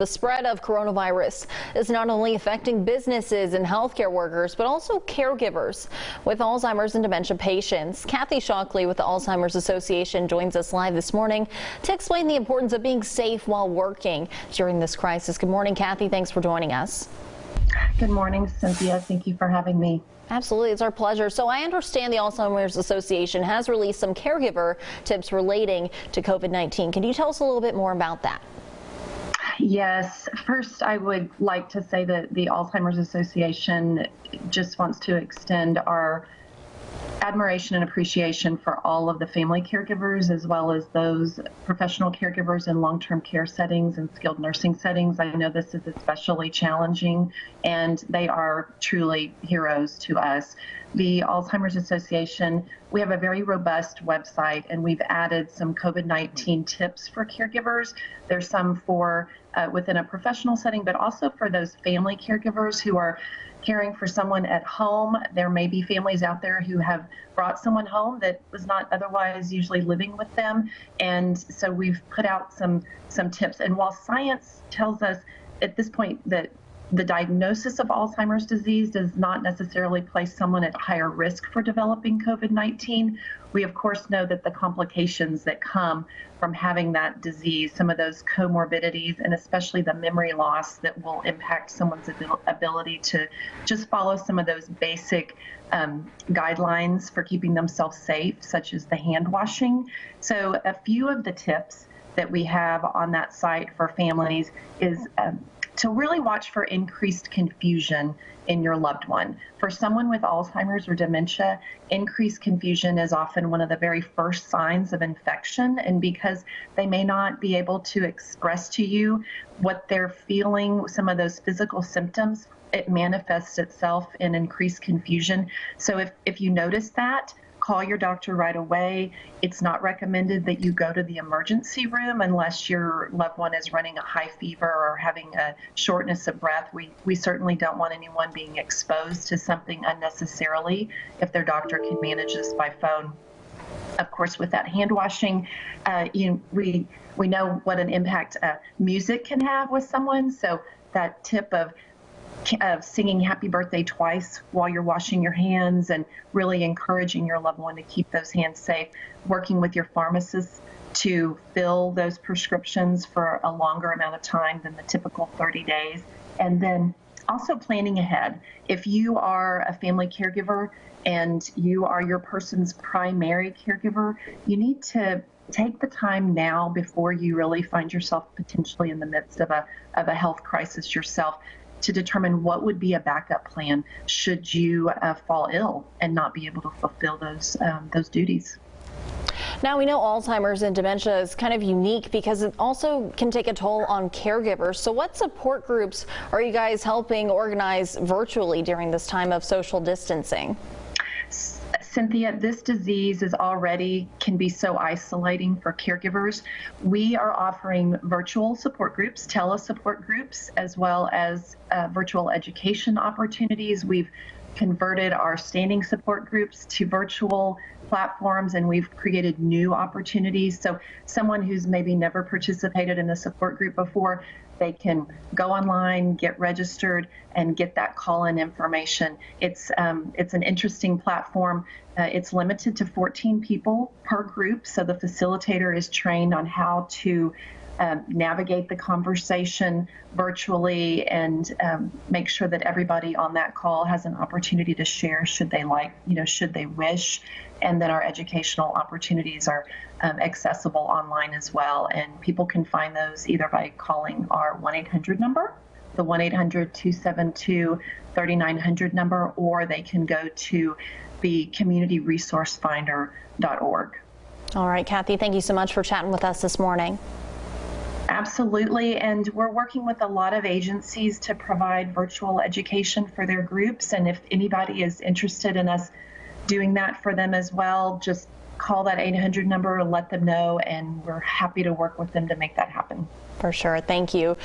The spread of coronavirus is not only affecting businesses and healthcare workers, but also caregivers with Alzheimer's and dementia patients. Kathy Shockley with the Alzheimer's Association joins us live this morning to explain the importance of being safe while working during this crisis. Good morning, Kathy. Thanks for joining us. Good morning, Cynthia. Thank you for having me. Absolutely. It's our pleasure. So I understand the Alzheimer's Association has released some caregiver tips relating to COVID-19. Can you tell us a little bit more about that? Yes. First, I would like to say that the Alzheimer's Association just wants to extend our admiration and appreciation for all of the family caregivers, as well as those professional caregivers in long-term care settings and skilled nursing settings. I know this is especially challenging, and they are truly heroes to us. The Alzheimer's Association, we have a very robust website, and we've added some COVID-19 tips for caregivers. There's some for within a professional setting, but also for those family caregivers who are caring for someone at home. There may be families out there who have brought someone home that was not otherwise usually living with them. And so we've put out some tips. And while science tells us at this point that the diagnosis of Alzheimer's disease does not necessarily place someone at higher risk for developing COVID-19, we of course know that the complications that come from having that disease, some of those comorbidities, and especially the memory loss that will impact someone's ability to just follow some of those basic guidelines for keeping themselves safe, such as the hand washing. So a few of the tips that we have on that site for families is to really watch for increased confusion in your loved one. For someone with Alzheimer's or dementia, increased confusion is often one of the very first signs of infection, and because they may not be able to express to you what they're feeling, some of those physical symptoms, it manifests itself in increased confusion. So if you notice that, call your doctor right away. It's not recommended that you go to the emergency room unless your loved one is running a high fever or having a shortness of breath. We certainly don't want anyone being exposed to something unnecessarily if their doctor can manage this by phone. Of course, with that hand washing, we know what an impact music can have with someone. So that tip of singing happy birthday twice while you're washing your hands and really encouraging your loved one to keep those hands safe, working with your pharmacist to fill those prescriptions for a longer amount of time than the typical 30 days. And then also planning ahead. If you are a family caregiver and you are your person's primary caregiver, you need to take the time now before you really find yourself potentially in the midst of a health crisis yourself to determine what would be a backup plan should you fall ill and not be able to fulfill those duties. Now, we know Alzheimer's and dementia is kind of unique because it also can take a toll on caregivers. So what support groups are you guys helping organize virtually during this time of social distancing? Cynthia, this disease can be so isolating for caregivers. We are offering virtual support groups, telesupport groups, as well as virtual education opportunities. We've converted our standing support groups to virtual platforms, and we've created new opportunities. So someone who's maybe never participated in a support group before, they can go online, get registered, and get that call-in information. It's an interesting platform. It's limited to 14 people per group, so the facilitator is trained on how to navigate the conversation virtually and make sure that everybody on that call has an opportunity to share should they should they wish. And then our educational opportunities are accessible online as well. And people can find those either by calling our 1-800 number, the 1-800-272-3900 number, or they can go to the communityresourcefinder.org. All right, Kathy, thank you so much for chatting with us this morning. Absolutely, and we're working with a lot of agencies to provide virtual education for their groups, and if anybody is interested in us doing that for them as well, just call that 800 number and let them know, and we're happy to work with them to make that happen. For sure. Thank you.